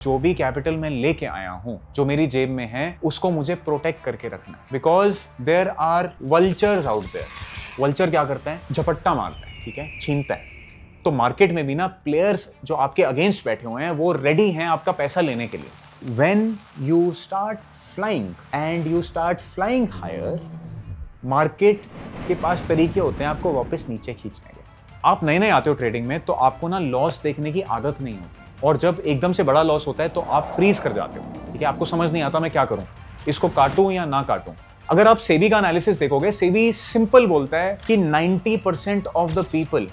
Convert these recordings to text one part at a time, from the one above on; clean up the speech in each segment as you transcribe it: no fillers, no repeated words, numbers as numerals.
जो भी कैपिटल मैं लेके आया हूं, जो मेरी जेब में है, उसको मुझे प्रोटेक्ट करके रखना है। Because there are vultures out there. Vulture क्या करता है? झपट्टा मारता है, ठीक है, छीनता है। तो मार्केट में भी ना प्लेयर्स जो आपके अगेंस्ट बैठे हुए हैं वो रेडी हैं आपका पैसा लेने के लिए। When you start flying and you start flying higher, market के पास तरीके होते हैं आपको वापस नीचे खींचने के। आप नए नए आते हो ट्रेडिंग में तो आपको ना लॉस देखने की आदत नहीं होती, और जब एकदम से बड़ा लॉस होता है तो आप फ्रीज कर जाते हो, ठीक है। आपको समझ नहीं आता मैं क्या करूं, इसको काटूं या ना काटूं। अगर आप सेबी का एनालिसिस देखोगे, सेबी सिंपल बोलता है कि 90% of the people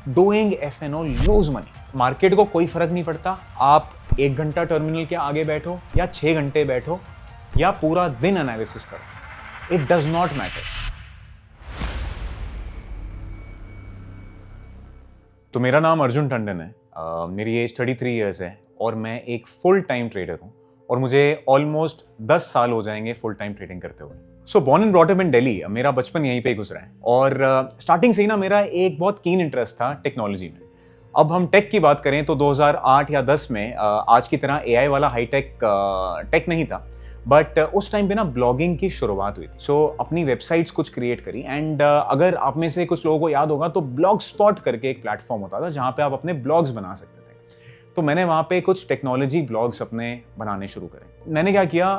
doing FNO lose money. Market को कोई फर्क नहीं पड़ता आप 1 घंटा टर्मिनल के आगे बैठो या 6 घंटे बैठो या पूरा दिन एनालिसिस करो, इट डज नॉट मैटर। तो मेरा नाम अर्जुन टंडन है, मेरी एज 33 ईयर्स है और मैं एक फुल टाइम ट्रेडर हूँ और मुझे ऑलमोस्ट 10 साल हो जाएंगे फुल टाइम ट्रेडिंग करते हुए। So born and brought up in Delhi, मेरा बचपन यहीं पे ही गुजरा है और स्टार्टिंग से ही ना मेरा एक बहुत कीन इंटरेस्ट था टेक्नोलॉजी में। अब हम टेक की बात करें तो 2008 या 10 में आज की तरह एआई वाला हाईटेक टेक नहीं था, बट उस टाइम पे ना ब्लॉगिंग की शुरुआत हुई थी। सो अपनी वेबसाइट्स कुछ क्रिएट करी एंड अगर आप में से कुछ लोगों को याद होगा तो ब्लॉग स्पॉट करके एक प्लेटफॉर्म होता था जहाँ पे आप अपने ब्लॉग्स बना सकते थे। तो मैंने वहाँ पे कुछ टेक्नोलॉजी ब्लॉग्स अपने बनाने शुरू करे। मैंने क्या किया,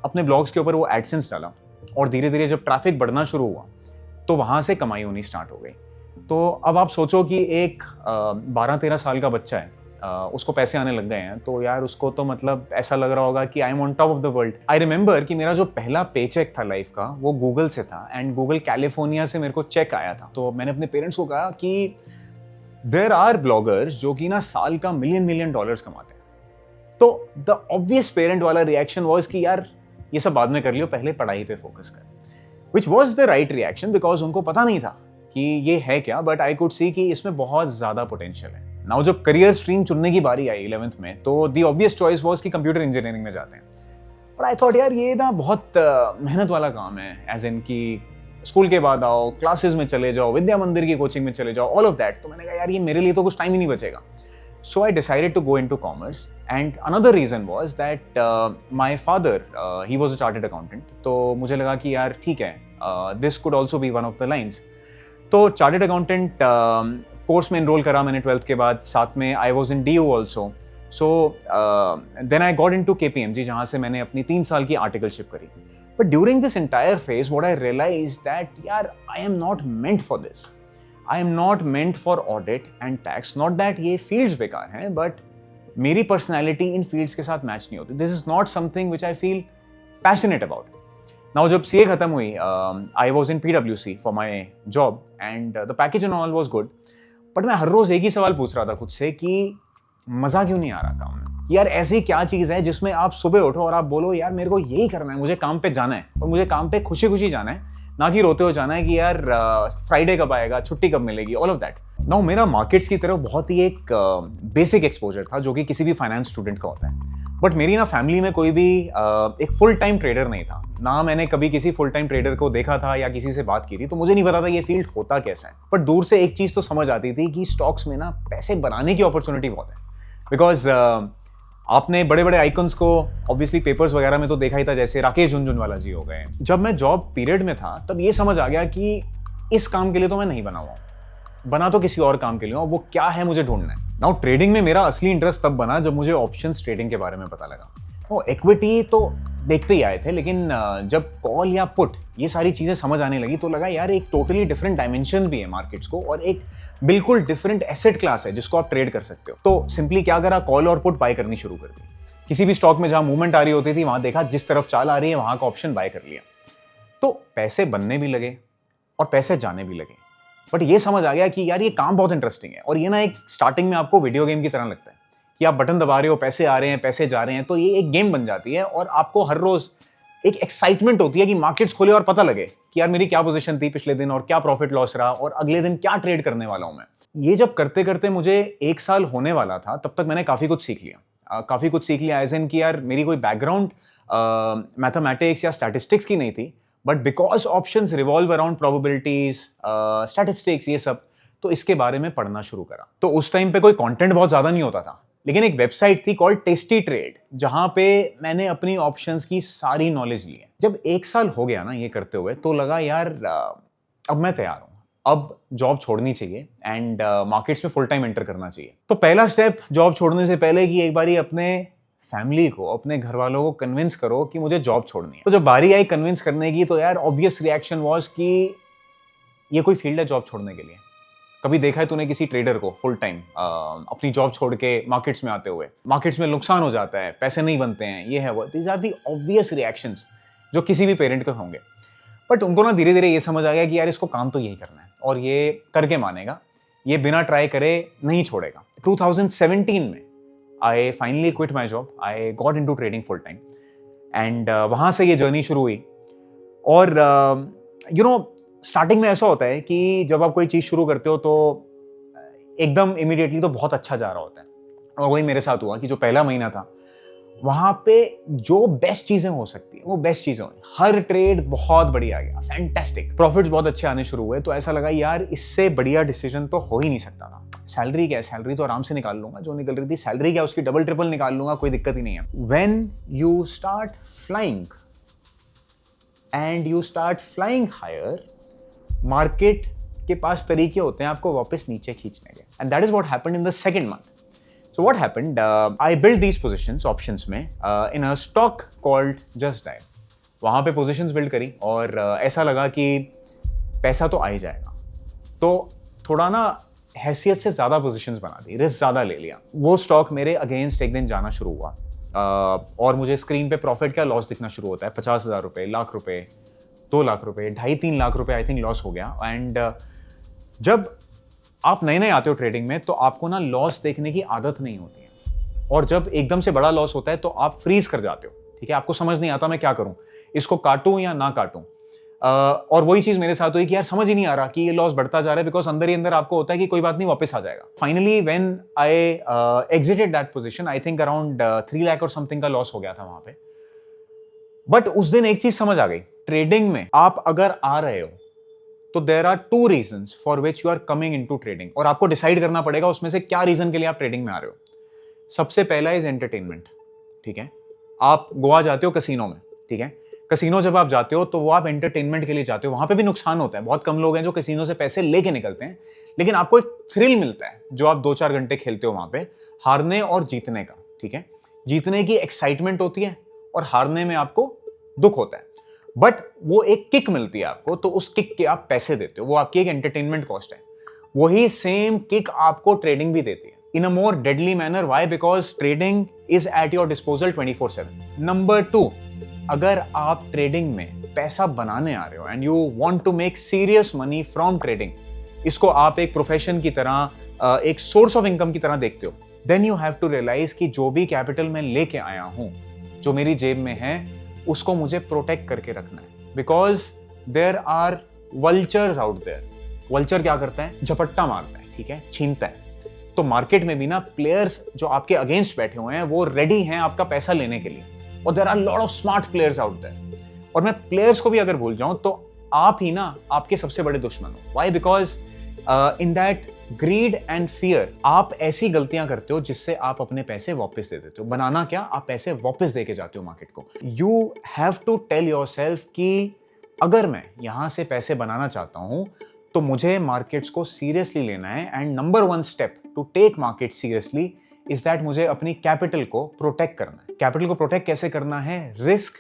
अपने ब्लॉग्स के ऊपर वो एडसेंस डाला और धीरे धीरे जब ट्रैफिक बढ़ना शुरू हुआ तो वहाँ से कमाई होनी स्टार्ट हो गई। तो अब आप सोचो कि एक 12-13 साल का बच्चा है, उसको पैसे आने लग गए हैं, तो यार उसको तो मतलब ऐसा लग रहा होगा कि I am on top of the world. I remember कि मेरा जो पहला पेचेक था लाइफ का वो गूगल से था एंड गूगल कैलिफोर्निया से मेरे को चेक आया था। तो मैंने अपने पेरेंट्स को कहा कि देयर आर ब्लॉगर्स जो कि ना साल का मिलियन डॉलर्स कमाते हैं। तो द ऑब्वियस पेरेंट वाला रिएक्शन वाज कि यार ये सब बाद में कर लियो, पहले पढ़ाई पे फोकस कर, which was the right reaction because उनको पता नहीं था कि ये है क्या, बट आई कुड सी कि इसमें बहुत ज्यादा पोटेंशियल है। नाउ जब करियर स्ट्रीम चुनने की बारी आई 11th में तो दी ऑब्वियस चॉइस वाज कि कंप्यूटर इंजीनियरिंग में जाते हैं। बट आई थॉट यार ये ना बहुत मेहनत वाला काम है, एज इन कि स्कूल के बाद आओ, क्लासेस में चले जाओ, विद्या मंदिर की कोचिंग में चले जाओ, ऑल ऑफ दैट। तो मैंने कहा यार ये मेरे लिए तो कुछ टाइम ही नहीं बचेगा। So I decided to go into commerce, and another reason was that my father he was a chartered accountant. तो मुझे लगा कि यार ठीक है, this could also be one of the lines. तो चार्टर्ड अकाउंटेंट कोर्स में एनरोल करा मैंने 12th के बाद, साथ में I was in DU also. So then I got into KPMG जहाँ से मैंने अपनी 3 साल की आर्टिकलशिप करी। But during this entire phase what I realize that यार I am not meant for this. I am not meant for audit and tax. Not that ये fields बेकार हैं, बट मेरी पर्सनैलिटी इन फील्ड्स के साथ मैच नहीं होती। This is not something which I feel passionate about. Now जब CA खत्म हुई, आई was in PwC for my job and the package and all was good. But मैं हर रोज एक ही सवाल पूछ रहा था खुद से कि मजा क्यों नहीं आ रहा काम में। यार ऐसी क्या चीज है जिसमें आप सुबह उठो और आप बोलो यार मेरे को यही करना है, मुझे काम पे जाना है और मुझे काम पे खुशी खुशी जाना है, ना कि रोते हो जाना है कि यार फ्राइडे कब आएगा, छुट्टी कब मिलेगी, ऑल ऑफ दैट। नाउ मेरा मार्केट्स की तरफ बहुत ही एक बेसिक एक्सपोजर था जो कि किसी भी फाइनेंस स्टूडेंट का होता है। बट मेरी ना फैमिली में कोई भी एक फुल टाइम ट्रेडर नहीं था, ना मैंने कभी किसी फुल टाइम ट्रेडर को देखा था या किसी से बात की थी, तो मुझे नहीं पता था ये फील्ड होता कैसा है। बट दूर से एक चीज़ तो समझ आती थी कि स्टॉक्स में ना पैसे बनाने की अपॉर्चुनिटी बहुत है। बिकॉज आपने बड़े बड़े आइकन्स को ऑब्वियसली पेपर्स वगैरह में तो देखा ही था, जैसे राकेश झुनझुनवाला जी हो गए। जब मैं जॉब पीरियड में था तब ये समझ आ गया कि इस काम के लिए तो मैं नहीं बना हुआ, बना तो किसी और काम के लिए, और वो क्या है मुझे ढूंढना है। नाउ ट्रेडिंग में मेरा असली इंटरेस्ट तब बना जब मुझे ऑप्शंस ट्रेडिंग के बारे में पता लगा। तो इक्विटी तो देखते ही आए थे, लेकिन जब कॉल या पुट ये सारी चीजें समझ आने लगी तो लगा यार एक टोटली डिफरेंट डायमेंशन भी है मार्केट्स को, और एक बिल्कुल डिफरेंट एसेट क्लास है जिसको आप ट्रेड कर सकते हो। तो सिंपली क्या करा, कॉल और पुट बाय करनी शुरू कर दी। किसी भी स्टॉक में जहां मूवमेंट आ रही होती थी वहां देखा जिस तरफ चाल आ रही है वहां का ऑप्शन बाय कर लिया। तो पैसे बनने भी लगे और पैसे जाने भी लगे। बट ये समझ आ गया कि यार ये काम बहुत इंटरेस्टिंग है, और ये ना एक स्टार्टिंग में आपको वीडियो गेम की तरह लगता है कि आप बटन दबा रहे हो, पैसे आ रहे हैं, पैसे जा रहे हैं। तो ये एक गेम बन जाती है और आपको हर रोज एक एक्साइटमेंट होती है कि मार्केट्स खोले और पता लगे कि यार मेरी क्या पोजीशन थी पिछले दिन और क्या प्रॉफिट लॉस रहा और अगले दिन क्या ट्रेड करने वाला हूं मैं। ये जब करते करते मुझे 1 साल होने वाला था तब तक मैंने काफी कुछ सीख लिया। एज इन कि यार मेरी कोई बैकग्राउंड मैथमेटिक्स या स्टैटिस्टिक्स की नहीं थी, but because options revolve around probabilities, statistics, ये सब, तो इसके बारे में पढ़ना शुरू करा। तो उस टाइम पे कोई कंटेंट बहुत ज्यादा नहीं होता था, लेकिन एक वेबसाइट थी कॉल्ड टेस्टी ट्रेड, जहां पे मैंने अपनी ऑप्शंस की सारी नॉलेज ली है। जब 1 साल हो गया ना ये करते हुए, तो लगा यार अब मैं तैयार हूं, अब जॉब छोड़नी चाहिए एंड मार्केट्स में फुल टाइम एंटर करना चाहिए। तो पहला स्टेप जॉब छोड़ने से पहले कि एक बारी अपने फैमिली को, अपने घर वालों को कन्विंस करो कि मुझे जॉब छोड़नी है। तो जब बारी आई कन्विंस करने की, तो यार ऑब्वियस रिएक्शन वाज कि ये कोई फील्ड है जॉब छोड़ने के लिए? कभी देखा है तूने किसी ट्रेडर को फुल टाइम अपनी जॉब छोड़ के मार्केट्स में आते हुए? मार्केट्स में नुकसान हो जाता है, पैसे नहीं बनते हैं, ये है वो। These are the obvious reactions जो किसी भी पेरेंट के होंगे। बट उनको ना धीरे धीरे ये समझ आ गया कि यार इसको काम तो यही करना है और ये करके मानेगा, ये बिना ट्राई करे नहीं छोड़ेगा। 2017 में I finally quit my job, I got into trading full time and वहां से ये जर्नी शुरू हुई। और स्टार्टिंग में ऐसा होता है कि जब आप कोई चीज शुरू करते हो तो एकदम इमीडिएटली तो बहुत अच्छा जा रहा होता है, और वही मेरे साथ हुआ कि जो पहला महीना था वहां पे जो बेस्ट चीजें हो सकती है वो बेस्ट चीजें हुई। हर ट्रेड बहुत बढ़िया गया, फैंटास्टिक, प्रॉफिट्स बहुत अच्छे आने शुरू हुए। तो ऐसा लगा यार इससे बढ़िया डिसीजन तो हो ही नहीं सकता था। सैलरी क्या है, सैलरी तो आराम से निकाल लूंगा, जो निकल रही थी सैलरी क्या उसकी डबल ट्रिपल निकाल लूंगा, कोई दिक्कत ही नहीं है। When you start flying and you start flying higher, market के पास तरीके होते हैं आपको वापस नीचे खींचने के, and that is what happened in the second month. So what happened? I built these positions, options में in a stock called Just Dial. वहाँ पे positions build करी और ऐसा लगा कि पैसा तो आ ही जाएगा, तो थोड़ा ना हैसियत से ज़्यादा positions बना दी, रिस्क ज़्यादा ले लिया। वो स्टॉक मेरे अगेंस्ट एक दिन जाना शुरू हुआ और मुझे स्क्रीन पे प्रॉफिट क्या लॉस दिखना शुरू होता है। 50,000 रुपये, लाख रुपये, 2 लाख रुपये, 2.5-3 लाख रुपये आई थिंक लॉस हो गया। एंड जब आप नए नए आते हो ट्रेडिंग में तो आपको ना लॉस देखने की आदत नहीं होती है, और जब एकदम से बड़ा लॉस होता है तो आप फ्रीज कर जाते हो। ठीक है, आपको समझ नहीं आता मैं क्या करूं, इसको काटूं या ना काटूं। और वही चीज मेरे साथ हुई कि यार समझ ही नहीं आ रहा कि ये लॉस बढ़ता जा रहा है, बिकॉज अंदर ही अंदर आपको होता है कि कोई बात नहीं वापस आ जाएगा। Finally when I exerted that position, I think around 3 lakh और समथिंग का लॉस हो गया था वहां पे। बट उस दिन एक चीज समझ आ गई, ट्रेडिंग में आप अगर आ रहे हो तो there are 2 reasons for which you are coming into trading, और आपको डिसाइड करना पड़ेगा उसमें से क्या रीजन के लिए आप ट्रेडिंग में आ रहे हो। सबसे पहला इज एंटरटेनमेंट। ठीक है, आप गोवा जाते हो कसिनो में, ठीक है, कसिनो जब आप जाते हो तो वो आप एंटरटेनमेंट के लिए जाते हो। वहां पे भी नुकसान होता है, बहुत कम लोग हैं जो कसिनो से पैसे लेके निकलते हैं, लेकिन आपको एक थ्रिल मिलता है जो आप 2-4 घंटे खेलते हो वहां पे, हारने और जीतने का। ठीक है, जीतने की एक्साइटमेंट होती है और हारने में आपको दुख होता है, बट वो एक किक मिलती है आपको, तो उस किक के आप पैसे देते हो, वो आपकी एक एंटरटेनमेंट कॉस्ट है। वही सेम किक आपको ट्रेडिंग भी देती है in a more deadly manner. Why? Because trading is at your disposal 24/7। Number 2, अगर आप ट्रेडिंग में पैसा बनाने आ रहे हो and you want to make serious money from trading, इसको आप एक प्रोफेशन की तरह, एक सोर्स ऑफ इनकम की तरह देखते हो, then you have to realise कि जो भी कैपिटल मैं लेके आया हूं, जो मेरी जेब में है, उसको मुझे प्रोटेक्ट करके रखना है। Because there are vultures out there. Vulture क्या करता है? झपट्टा मारता है, ठीक है, छीनता है। तो मार्केट में भी ना प्लेयर्स जो आपके अगेंस्ट बैठे हुए हैं वो रेडी हैं आपका पैसा लेने के लिए, और there are lot of smart players out there. और मैं प्लेयर्स को भी अगर भूल जाऊं तो आप ही ना आपके सबसे बड़े दुश्मन हो। Why? Because in that grid and fear आप ऐसी गलतियां करते हो जिससे आप अपने पैसे वापस दे देते हो। बनाना क्या? आप पैसे वापस दे के जाते हो मार्केट को। You have to tell yourself कि अगर मैं यहां से पैसे बनाना चाहता हूं तो मुझे मार्केट्स को सीरियसली लेना है, and number 1 step to take market seriously is that मुझे अपनी कैपिटल को प्रोटेक्ट करना है। कैपिटल को प्रोटेक्ट कैसे करना है? रिस्क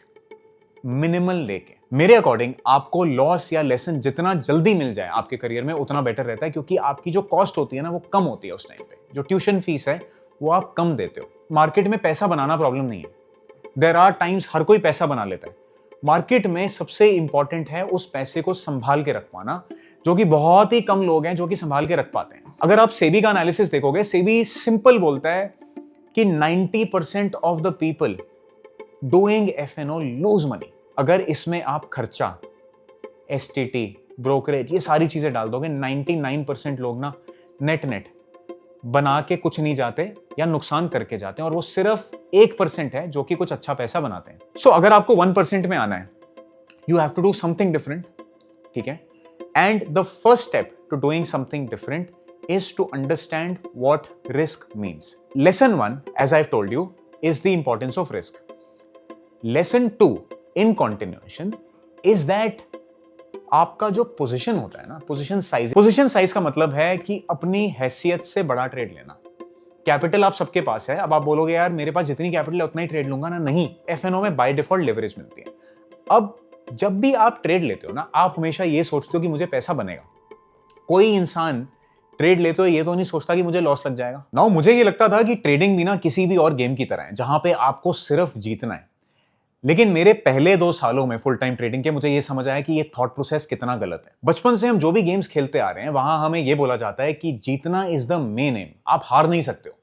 मिनिमल लेके। मेरे अकॉर्डिंग आपको लॉस या लेसन जितना जल्दी मिल जाए आपके करियर में उतना बेटर रहता है, क्योंकि आपकी जो कॉस्ट होती है ना वो कम होती है उस टाइम पे। जो ट्यूशन फीस है वो आप कम देते हो। मार्केट में पैसा बनाना प्रॉब्लम नहीं है, देयर आर टाइम्स हर कोई पैसा बना लेता है। मार्केट में सबसे इंपॉर्टेंट है उस पैसे को संभाल के रख पाना, जो कि बहुत ही कम लोग हैं जो कि संभाल के रख पाते हैं। अगर आप सेबी का एनालिसिस देखोगे, सेबी सिंपल बोलता है कि 90% of the people doing F&O lose money. अगर इसमें आप खर्चा, STT, ब्रोकरेज, ये सारी चीजें डाल दोगे, 99% लोग ना नेट बना के कुछ नहीं जाते या नुकसान करके जाते हैं, और वो सिर्फ 1% है जो कि कुछ अच्छा पैसा बनाते हैं। सो अगर आपको 1% में आना है, you have to do something different. ठीक है, and the first step to doing something different is to understand what risk means. Lesson 1, as I've told you, is the importance of risk. Lesson 2 in continuation is that आपका जो position होता है ना, position size का मतलब है कि अपनी हैसियत से बड़ा ट्रेड लेना। कैपिटल आप सबके पास है, अब आप बोलोगे यार मेरे पास जितनी कैपिटल है उतना ही ट्रेड लूंगा ना, नहीं, एफएनओ में बाय डिफॉल्ट लेवरेज मिलती है। अब जब भी आप ट्रेड लेते हो ना, आप हमेशा ये सोचते हो कि मुझे पैसा बनेगा। कोई इंसान ट्रेड लेते हो ये तो नहीं सोचता कि मुझे लॉस लग जाएगा। नाउ मुझे ये लगता था कि ट्रेडिंग भी ना किसी भी और गेम की तरह है जहां पे आपको सिर्फ जीतना है, लेकिन मेरे पहले 2 सालों में फुल टाइम ट्रेडिंग के मुझे ये समझ आया कि ये थॉट प्रोसेस कितना गलत है। बचपन से हम जो भी गेम्स खेलते आ रहे हैं वहां हमें ये बोला जाता है कि जीतना इज द मेन एम, आप हार नहीं सकते हो।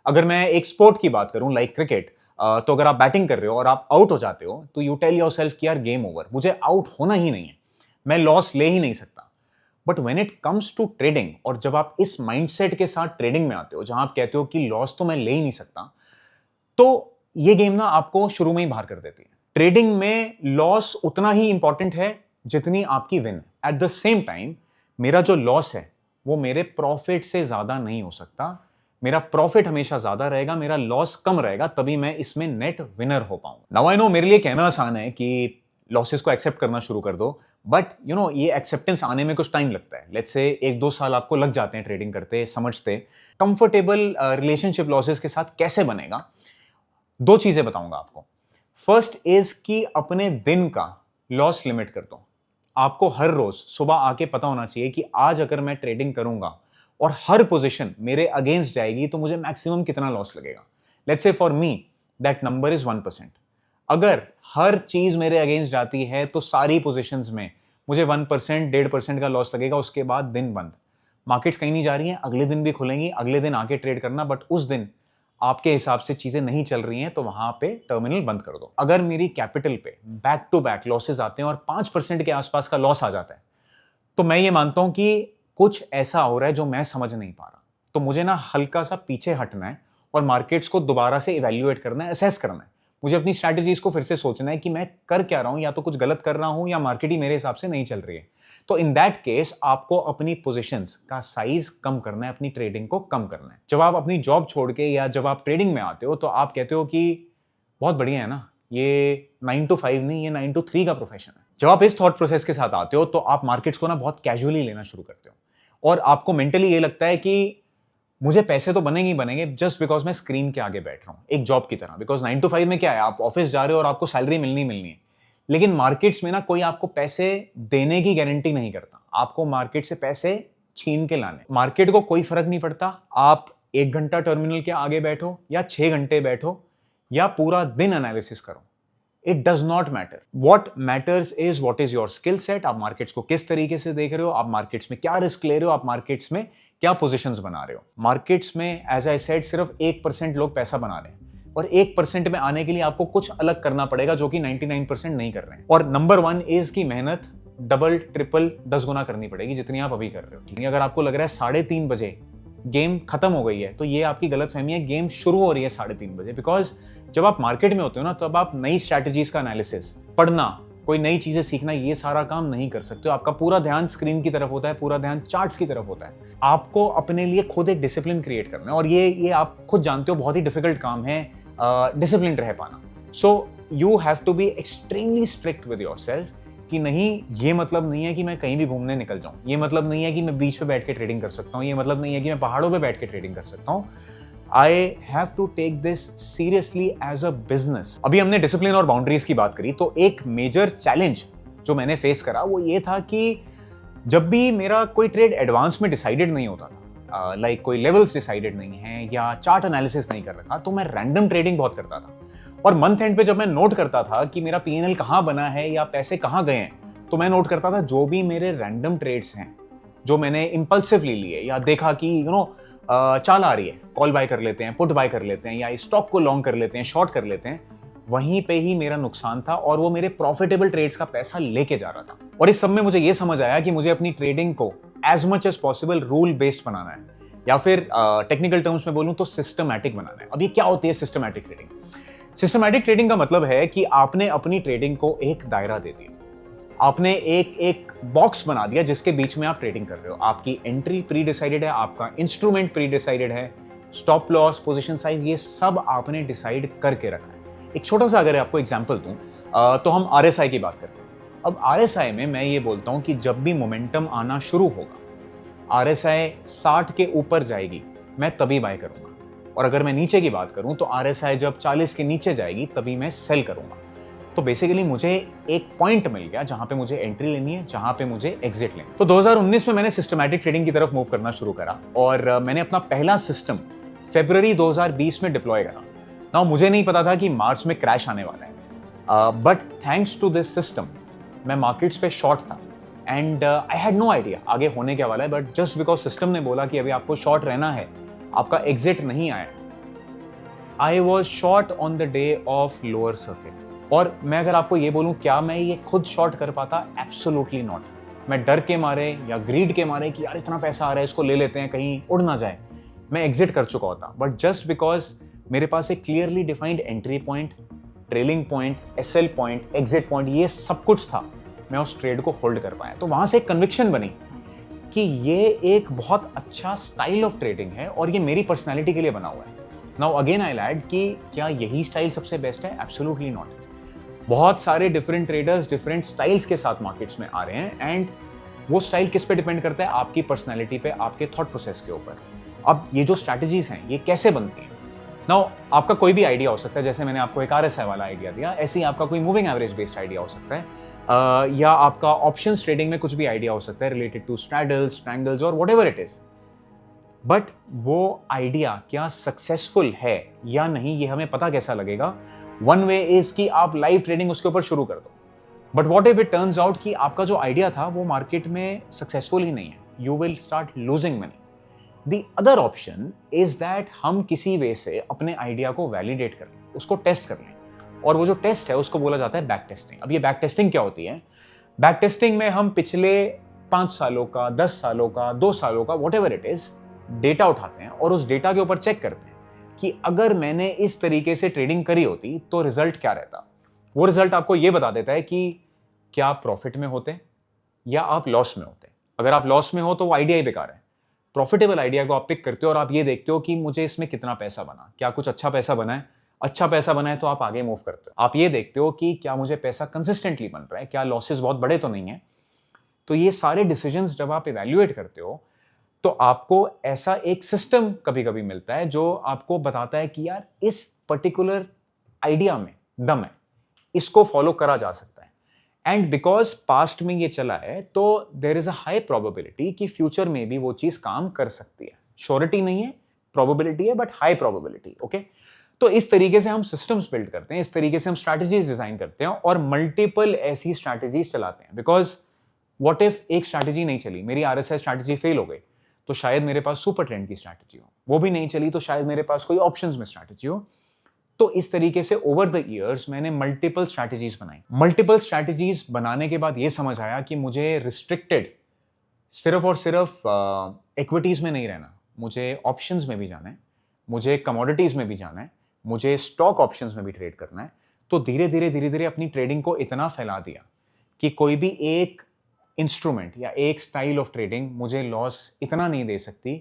अगर मैं एक स्पोर्ट की बात करूं लाइक क्रिकेट, तो अगर आप बैटिंग कर रहे हो और आप आउट हो जाते हो तो यू टेल योरसेल्फ कि यार गेम ओवर, मुझे आउट होना ही नहीं है, मैं लॉस ले ही नहीं सकता। But when it comes to trading, और जब आप इस माइंडसेट के साथ ट्रेडिंग में आते हो जहां आप कहते हो कि लॉस तो मैं ले ही नहीं सकता, तो ये गेम ना आपको शुरू में ही बाहर कर देती है। ट्रेडिंग में लॉस उतना ही इंपॉर्टेंट है जितनी आपकी विन है। एट द सेम टाइम मेरा जो लॉस है वो मेरे प्रॉफिट से ज्यादा नहीं हो सकता। मेरा प्रॉफिट हमेशा ज्यादा रहेगा, मेरा लॉस कम रहेगा, तभी मैं इसमें नेट विनर हो पाऊं। नाउ आई नो मेरे लिए कहना आसान है कि लॉसेस को एक्सेप्ट करना शुरू कर दो, बट यू नो ये एक्सेप्टेंस आने में कुछ टाइम लगता है। लेट्स से 1-2 साल आपको लग जाते हैं ट्रेडिंग करते समझते। कंफर्टेबल रिलेशनशिप लॉसेस के साथ कैसे बनेगा, 2 चीजें बताऊंगा आपको। फर्स्ट इज कि अपने दिन का लॉस लिमिट कर दो। आपको हर रोज सुबह आके पता होना चाहिए कि आज अगर मैं ट्रेडिंग करूंगा और हर पोजीशन मेरे अगेंस्ट जाएगी तो मुझे मैक्सिमम कितना लॉस लगेगा। Let's say for me that number is 1%। अगर हर चीज मेरे अगेंस्ट जाती है तो सारी पोजीशंस में मुझे 1%, 1.5% का लॉस लगेगा। उसके बाद दिन बंद, मार्केट्स कहीं नहीं जा रही हैं, अगले दिन भी खुलेंगी, अगले दिन आके ट्रेड करना। बट उस दिन आपके हिसाब से चीजें नहीं चल रही हैं तो वहां पे टर्मिनल बंद कर दो। अगर मेरी कैपिटल पे बैक टू बैक लॉसेस आते हैं और 5% के आसपास का लॉस आ जाता है, तो मैं ये मानता हूं कि कुछ ऐसा हो रहा है जो मैं समझ नहीं पा रहा। तो मुझे ना हल्का सा पीछे हटना है और मार्केट्स को दोबारा से इवैल्यूएट करना है, असेस करना है। मुझे अपनी स्ट्रैटेजीज को फिर से सोचना है कि मैं कर क्या रहा हूं, या तो कुछ गलत कर रहा हूं या मार्केट ही मेरे हिसाब से नहीं चल रही है। तो इन दैट केस आपको अपनी पोजीशंस का साइज कम करना है, अपनी ट्रेडिंग को कम करना है। जब आप अपनी जॉब छोड़ के या जब आप ट्रेडिंग में आते हो तो आप कहते हो कि बहुत बढ़िया है ना, ये 9 to 5 नहीं, ये 9 to 3 का प्रोफेशन है। जब आप इस थॉट प्रोसेस के साथ आते हो तो आप मार्केट्स को ना बहुत कैजुअली लेना शुरू करते हो और आपको मेंटली ये लगता है कि मुझे पैसे तो बनेंगे ही बनेंगे जस्ट बिकॉज मैं स्क्रीन के आगे बैठ रहा हूं, एक जॉब की तरह। बिकॉज 9 to 5 में क्या है, आप ऑफिस जा रहे हो और आपको सैलरी मिलनी है। लेकिन मार्केट्स में ना कोई आपको पैसे देने की गारंटी नहीं करता, आपको मार्केट से पैसे छीन के लाने। मार्केट को कोई फर्क नहीं पड़ता आप 1 घंटा टर्मिनल के आगे बैठो या 6 घंटे बैठो या पूरा दिन एनालिसिस करो, it does not matter. What matters is what is your skill set. आप मार्केट्स को किस तरीके से देख रहे हो, आप मार्केट्स में क्या रिस्क ले रहे हो, आप मार्केट्स में क्या पोजीशंस बना रहे हो। मार्केट्स में एज आई सेड सिर्फ 1% लोग पैसा बना रहे हैं और 1% में आने के लिए आपको कुछ अलग करना पड़ेगा जो कि 99% नहीं कर रहे हैं। और नंबर 1 इज की मेहनत डबल ट्रिपल 10 गुना करनी पड़ेगी जितनी आप अभी कर रहे हो। ठीक है, अगर आपको लग रहा है 3:30 बजे गेम खत्म हो गई है तो ये आपकी गलत फहमी है, गेम शुरू हो रही है 3:30 बजे। बिकॉज जब आप मार्केट में होते हो ना तब आप नई स्ट्रैटेजीज का एनालिसिस, पढ़ना, कोई नई चीजें सीखना, ये सारा काम नहीं कर सकते हो। आपका पूरा ध्यान स्क्रीन की तरफ होता है, पूरा ध्यान चार्ट्स की तरफ होता है। आपको अपने लिए खुद एक डिसिप्लिन क्रिएट करना है और ये आप खुद जानते हो बहुत ही डिफिकल्ट काम है डिसिप्लिन रह पाना। So you have to be extremely strict with yourself कि नहीं, ये मतलब नहीं है कि मैं कहीं भी घूमने निकल जाऊं, ये मतलब नहीं है कि मैं बीच पे बैठ के ट्रेडिंग कर सकता हूं, ये मतलब नहीं है कि मैं पहाड़ों पे बैठ के ट्रेडिंग कर सकता हूं। I have to take this seriously as a business। अभी हमने डिसिप्लिन और बाउंड्रीज की बात करी, तो एक मेजर चैलेंज जो मैंने फेस करा वो ये था कि जब भी मेरा कोई ट्रेड एडवांस में डिसाइडेड नहीं होता था, लाइक कोई लेवल्स डिसाइडेड नहीं है या चार्ट एनालिसिस नहीं कर रखा, तो मैं रैंडम ट्रेडिंग बहुत करता था। और मंथ एंड पे जब मैं नोट करता था कि मेरा P&L कहाँ बना है या पैसे कहाँ गए हैं, तो मैं नोट करता था जो भी मेरे रैंडम ट्रेड्स हैं जो मैंने इंपल्सिवली लिए या देखा कि चाल आ रही है, कॉल बाय कर लेते हैं, पुट बाय कर लेते हैं या स्टॉक को लॉन्ग कर लेते हैं, शॉर्ट कर लेते हैं, वहीं पे ही मेरा नुकसान था और वो मेरे प्रॉफिटेबल ट्रेड्स का पैसा लेके जा रहा था। और इस सब में मुझे ये समझ आया कि मुझे अपनी ट्रेडिंग को as much as possible rule based बनाना है, या फिर टेक्निकल टर्म्स में बोलूं तो सिस्टमैटिक बनाना है। अब ये क्या होती है सिस्टमैटिक ट्रेडिंग? सिस्टमैटिक ट्रेडिंग का मतलब है कि आपने अपनी ट्रेडिंग को एक दायरा दे दिया। आपने एक एक बॉक्स बना दिया जिसके बीच में आप ट्रेडिंग कर रहे हो। आपकी एंट्री प्री डिसाइडेड है, आपका इंस्ट्रूमेंट प्री डिसाइडेड है, स्टॉप लॉस, पोजीशन साइज, ये सब आपने डिसाइड करके रखा है। एक छोटा सा अगर आपको एग्जांपल दूं तो हम आरएसआई की बात करते हैं। अब आरएसआई में मैं ये बोलता हूं कि जब भी मोमेंटम आना शुरू होगा, आरएसआई 60 के ऊपर जाएगी, मैं तभी बाय करूंगा। और अगर मैं नीचे की बात करूं तो आरएसआई जब 40 के नीचे जाएगी तभी मैं सेल करूंगा। तो बेसिकली मुझे एक पॉइंट मिल गया जहां पे मुझे एंट्री लेनी है, जहां पे मुझे एग्जिट लेनी है। तो 2019 में मैंने सिस्टमैटिक ट्रेडिंग की तरफ मूव करना शुरू करा और मैंने अपना पहला सिस्टम फरवरी 2020 में डिप्लॉय करा। नाउ मुझे नहीं पता था कि मार्च में क्रैश आने वाला है, but thanks to this system मैं मार्केट्स पे शॉर्ट था and I had no idea आगे होने क्या वाला है, बट जस्ट बिकॉज सिस्टम ने बोला कि अभी आपको शॉर्ट रहना है, आपका एग्जिट नहीं आया, I was short on the day of lower circuit. और मैं अगर आपको ये बोलूं क्या मैं ये खुद शॉर्ट कर पाता? Absolutely not. मैं डर के मारे या ग्रीड के मारे कि यार इतना पैसा आ रहा है, इसको ले लेते हैं, कहीं उड़ ना जाए, मैं एग्जिट कर चुका होता। बट जस्ट बिकॉज मेरे पास एक clearly defined entry point, trailing point, SL point, exit point, ये सब कुछ था, मैं उस ट्रेड को होल्ड कर पाया। तो वहां से एक कन्विक्शन बनी कि ये एक बहुत अच्छा स्टाइल ऑफ ट्रेडिंग है और ये मेरी पर्सनैलिटी के लिए बना हुआ है। नाउ अगेन आई ऐड कि क्या यही स्टाइल सबसे बेस्ट है? Absolutely not. बहुत सारे डिफरेंट ट्रेडर्स डिफरेंट स्टाइल्स के साथ मार्केट्स में आ रहे हैं एंड वो स्टाइल किस पे डिपेंड करता है? आपकी पर्सनैलिटी पे, आपके थॉट प्रोसेस के ऊपर। अब ये जो स्ट्रैटेजीज हैं ये कैसे बनती हैं? नाउ आपका कोई भी आइडिया हो सकता है, जैसे मैंने आपको एक आरएसआई वाला आइडिया दिया, ऐसे ही आपका कोई मूविंग एवरेज बेस्ड आइडिया हो सकता है, या आपका ऑप्शंस ट्रेडिंग में कुछ भी आइडिया हो सकता है रिलेटेड टू स्ट्रैडल्स, ट्रायंगल्स और व्हाटएवर इट इज। बट वो आइडिया क्या सक्सेसफुल है या नहीं, ये हमें पता कैसा लगेगा? वन वे इज कि आप लाइव ट्रेडिंग उसके ऊपर शुरू कर दो। But what if it turns out कि आपका जो आइडिया था वो मार्केट में सक्सेसफुल ही नहीं है, you will start losing money. The other option is that हम किसी वे से अपने आइडिया को वैलिडेट कर लें, उसको टेस्ट कर लें, और वो जो टेस्ट है उसको बोला जाता है बैक टेस्टिंग। अब ये बैक टेस्टिंग क्या होती है? बैक टेस्टिंग में हम पिछले 5 सालों का, 10 सालों का, 2 सालों का, व्हाटएवर इट इज, डेटा उठाते हैं और उस डेटा के ऊपर चेक करते हैं कि अगर मैंने इस तरीके से ट्रेडिंग करी होती तो रिजल्ट क्या रहता। वो रिजल्ट आपको ये बता देता है कि क्या आप प्रॉफिट में होते या आप लॉस में होते। अगर आप लॉस में हो तो वो आइडिया ही बेकार है। प्रॉफिटेबल आइडिया को आप पिक करते हो और आप ये देखते हो कि मुझे इसमें कितना पैसा बना, क्या कुछ अच्छा पैसा बना है। अच्छा पैसा बना है तो आप आगे मूव करते हो। आप ये देखते हो कि क्या मुझे पैसा कंसिस्टेंटली बन रहा है, क्या लॉसेस बहुत बड़े तो नहीं है। तो ये सारे डिसीजंस जब आप इवैल्यूएट करते हो तो आपको ऐसा एक सिस्टम कभी कभी मिलता है जो आपको बताता है कि यार इस पर्टिकुलर आइडिया में दम है, इसको फॉलो करा जा सकता है। एंड बिकॉज पास्ट में ये चला है तो there is a high probability कि फ्यूचर में भी वो चीज काम कर सकती है। श्योरिटी नहीं है, प्रोबेबिलिटी है, बट हाई प्रोबेबिलिटी। ओके, तो इस तरीके से हम सिस्टम्स बिल्ड करते हैं, इस तरीके से हम स्ट्रैटेजीज डिजाइन करते हैं और मल्टीपल ऐसी स्ट्रैटेजीज चलाते हैं। बिकॉज व्हाट इफ एक स्ट्रैटेजी नहीं चली, मेरी आरएसआई स्ट्रैटेजी फेल हो गई, तो शायद मेरे पास सुपर ट्रेंड की स्ट्रैटेजी हो, वो भी नहीं चली तो शायद मेरे पास कोई ऑप्शंस में स्ट्रैटेजी हो। तो इस तरीके से ओवर द इयर्स मैंने मल्टीपल स्ट्रैटेजीज बनाई। मल्टीपल स्ट्रैटेजीज बनाने के बाद ये समझ आया कि मुझे रिस्ट्रिक्टेड सिर्फ और सिर्फ इक्विटीज में नहीं रहना, मुझे ऑप्शंस में भी जाना है, मुझे कमोडिटीज में भी जाना है, मुझे स्टॉक ऑप्शंस में भी ट्रेड करना है। तो धीरे धीरे अपनी ट्रेडिंग को इतना फैला दिया कि कोई भी एक इंस्ट्रूमेंट या एक स्टाइल ऑफ ट्रेडिंग मुझे लॉस इतना नहीं दे सकती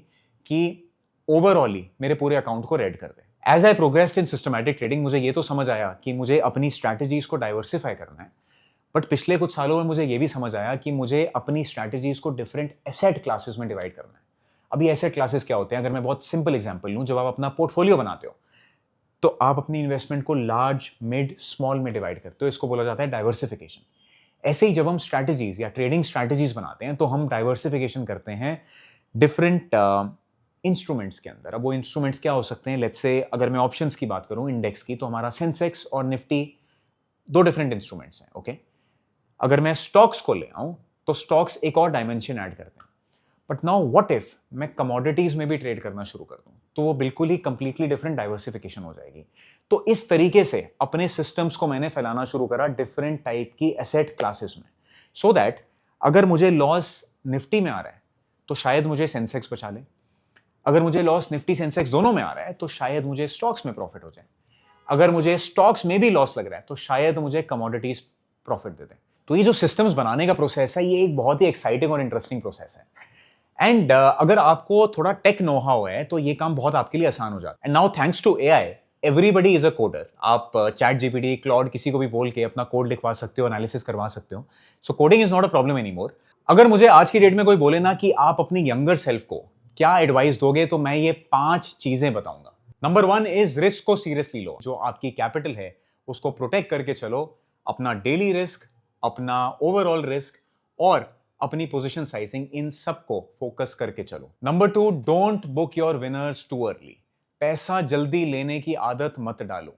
कि ओवरऑल ही मेरे पूरे अकाउंट को रेड कर दे। As I progressed in systematic trading मुझे ये तो समझ आया कि मुझे अपनी स्ट्रैटेजीज को डाइवर्सिफाई करना है, बट पिछले कुछ सालों में मुझे ये भी समझ आया कि मुझे अपनी स्ट्रैटेजीज को डिफरेंट एसेट क्लासेस में डिवाइड करना है। अभी एसेट क्लासेस क्या होते हैं? अगर मैं बहुत सिंपल एग्जांपल लूं, जब आप अपना पोर्टफोलियो बनाते हो तो आप अपनी इन्वेस्टमेंट को लार्ज, मिड, स्मॉल में डिवाइड करते हो, इसको बोला जाता है डाइवर्सिफिकेशन। ऐसे ही जब हम स्ट्रैटेजीज या ट्रेडिंग स्ट्रैटेजीज बनाते हैं तो हम डाइवर्सिफिकेशन करते हैं डिफरेंट इंस्ट्रूमेंट्स के अंदर। अब वो इंस्ट्रूमेंट्स क्या हो सकते हैं? लेट्स से अगर मैं ऑप्शंस की बात करूं, इंडेक्स की, तो हमारा सेंसेक्स और निफ्टी 2 डिफरेंट इंस्ट्रूमेंट्स हैं। ओके, अगर मैं स्टॉक्स को ले आऊं तो स्टॉक्स एक और डायमेंशन ऐड करते हैं। बट नाउ व्हाट इफ मैं कमोडिटीज में भी ट्रेड करना शुरू कर दूं, तो वो बिल्कुल ही कंप्लीटली डिफरेंट डाइवर्सिफिकेशन हो जाएगी। तो इस तरीके से अपने सिस्टम्स को मैंने फैलाना शुरू करा डिफरेंट टाइप की एसेट क्लासेस में, सो दैट अगर मुझे लॉस निफ्टी में आ रहा है तो शायद मुझे सेंसेक्स बचा ले, अगर मुझे लॉस निफ्टी सेंसेक्स दोनों में आ रहा है तो शायद मुझे स्टॉक्स में प्रॉफिट हो जाए, अगर मुझे स्टॉक्स में भी लॉस लग रहा है तो शायद मुझे कमोडिटीज प्रॉफिट दे दें। तो ये जो सिस्टम्स बनाने का प्रोसेस है, ये एक बहुत ही एक्साइटिंग और इंटरेस्टिंग प्रोसेस है। एंड अगर आपको थोड़ा टेक नो हाउ है तो ये काम बहुत आपके लिए आसान हो जाता है। And now thanks to AI everybody is a coder. आप चैट जीपीटी, क्लाउड, किसी को भी बोल के अपना कोड लिखवा सकते हो, एनालिसिस करवा सकते हो। So coding is not a problem any more. अगर मुझे आज की डेट में कोई बोले ना कि आप अपनी यंगर सेल्फ को क्या एडवाइस दोगे, तो मैं ये 5 चीजें बताऊंगा। नंबर 1 इज रिस्क को सीरियसली लो। जो आपकी कैपिटल है उसको प्रोटेक्ट करके चलो। अपना डेली रिस्क, अपना ओवरऑल रिस्क और अपनी पोजीशन साइजिंग, इन सब को फोकस करके चलो। Number 2, don't book your winners too early. पैसा जल्दी लेने की आदत मत डालो।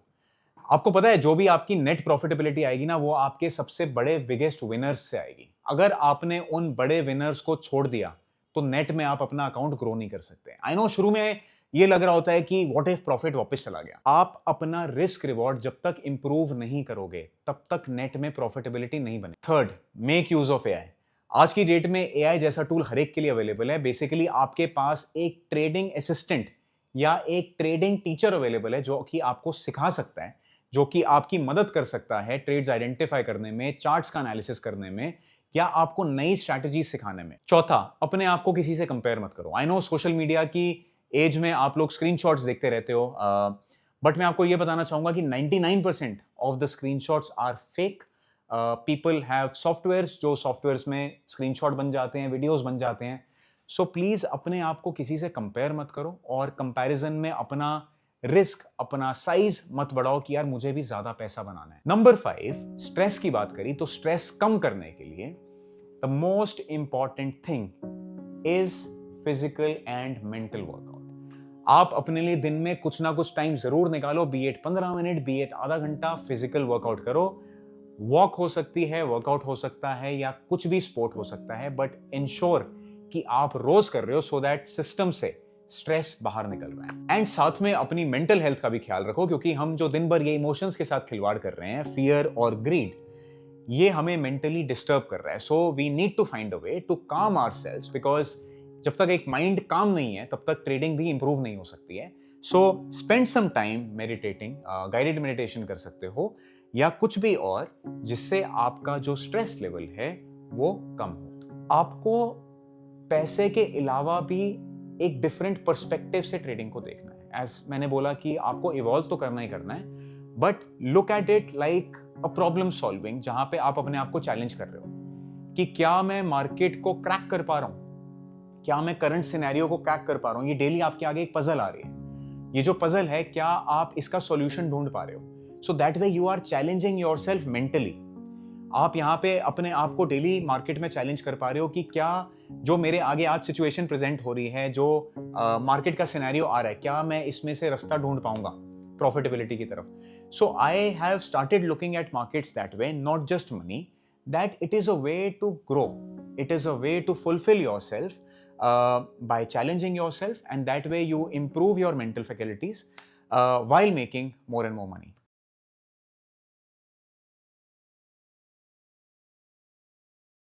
आपको पता है जो भी आपकी नेट प्रॉफिटेबिलिटी आएगी ना, वो आपके सबसे बड़े बिगेस्ट विनर्स से आएगी। अगर आपने उन बड़े विनर्स को छोड़ दिया तो नेट में आप अपना अकाउंट ग्रो नहीं कर सकते। आई नो शुरू में ये लग रहा होता है कि व्हाट इफ प्रॉफिट वापस चला गया। आप अपना रिस्क रिवॉर्ड जब तक इंप्रूव नहीं करोगे तब तक नेट में प्रॉफिटेबिलिटी नहीं बने। Third, make use of AI. आज की डेट में एआई जैसा टूल हर एक के लिए अवेलेबल है। बेसिकली आपके पास एक ट्रेडिंग असिस्टेंट या एक ट्रेडिंग टीचर अवेलेबल है जो कि आपको सिखा सकता है, जो कि आपकी मदद कर सकता है ट्रेड्स आइडेंटिफाई करने में, चार्ट्स का एनालिसिस करने में, या आपको नई स्ट्रैटेजी सिखाने में। चौथा, अपने आप को किसी से कंपेयर मत करो। आई नो सोशल मीडिया की एज में आप लोग स्क्रीनशॉट्स देखते रहते हो, बट मैं आपको यह बताना चाहूंगा कि 99% of the screenshots are fake. People have softwares, जो सॉफ्टवेयर्स में स्क्रीनशॉट बन जाते हैं, वीडियोस बन जाते हैं। सो प्लीज अपने आप को किसी से कंपेयर मत करो और कंपैरिजन में अपना रिस्क, अपना साइज मत बढ़ाओ कि यार मुझे भी ज्यादा पैसा बनाना है। नंबर 5, स्ट्रेस की बात करी तो स्ट्रेस कम करने के लिए the most important thing is physical and mental workout. आप अपने लिए दिन में कुछ ना कुछ टाइम जरूर निकालो, be at 15 minute, be at आधा घंटा, फिजिकल वर्कआउट करो। वॉक हो सकती है, वर्कआउट हो सकता है, या कुछ भी स्पोर्ट हो सकता है, बट इंश्योर कि आप रोज कर रहे हो सो दैट सिस्टम से स्ट्रेस बाहर निकल रहा है। एंड साथ में अपनी मेंटल हेल्थ का भी ख्याल रखो, क्योंकि हम जो दिन भर ये इमोशंस के साथ खिलवाड़ कर रहे हैं, फियर और ग्रीड, ये हमें मेंटली डिस्टर्ब कर रहा है। So we need to find a way to calm ourselves, because जब तक एक माइंड काम नहीं है तब तक ट्रेडिंग भी इंप्रूव नहीं हो सकती है। So spend some time meditating, guided meditation कर सकते हो या कुछ भी और, जिससे आपका जो स्ट्रेस लेवल है वो कम हो। आपको पैसे के अलावा भी एक डिफरेंट पर्सपेक्टिव से ट्रेडिंग को देखना है। एज मैंने बोला कि आपको इवॉल्व तो करना ही करना है, but look at it like a problem solving, जहां पे आप अपने आप को चैलेंज कर रहे हो कि क्या मैं मार्केट को क्रैक कर पा रहा हूं, क्या मैं करंट सिनेरियो को क्रैक कर पा रहा हूं। ये डेली आपके आगे एक पजल आ रही है, ये जो पजल है क्या आप इसका सॉल्यूशन ढूंढ पा रहे हो। So that way you are challenging yourself mentally. आप यहाँ पे अपने आप को डेली मार्केट में चैलेंज कर पा रहे हो कि क्या जो मेरे आगे आज सिचुएशन प्रेजेंट हो रही है, जो मार्केट का सिनेरियो आ रहा है, क्या मैं इसमें से रास्ता ढूंढ पाऊंगा प्रॉफिटेबिलिटी की तरफ। So I have started looking at markets that way, not just money, that it is a way to grow, it is a way to fulfil yourself by challenging yourself, and that way you improve your mental faculties while making more and more money.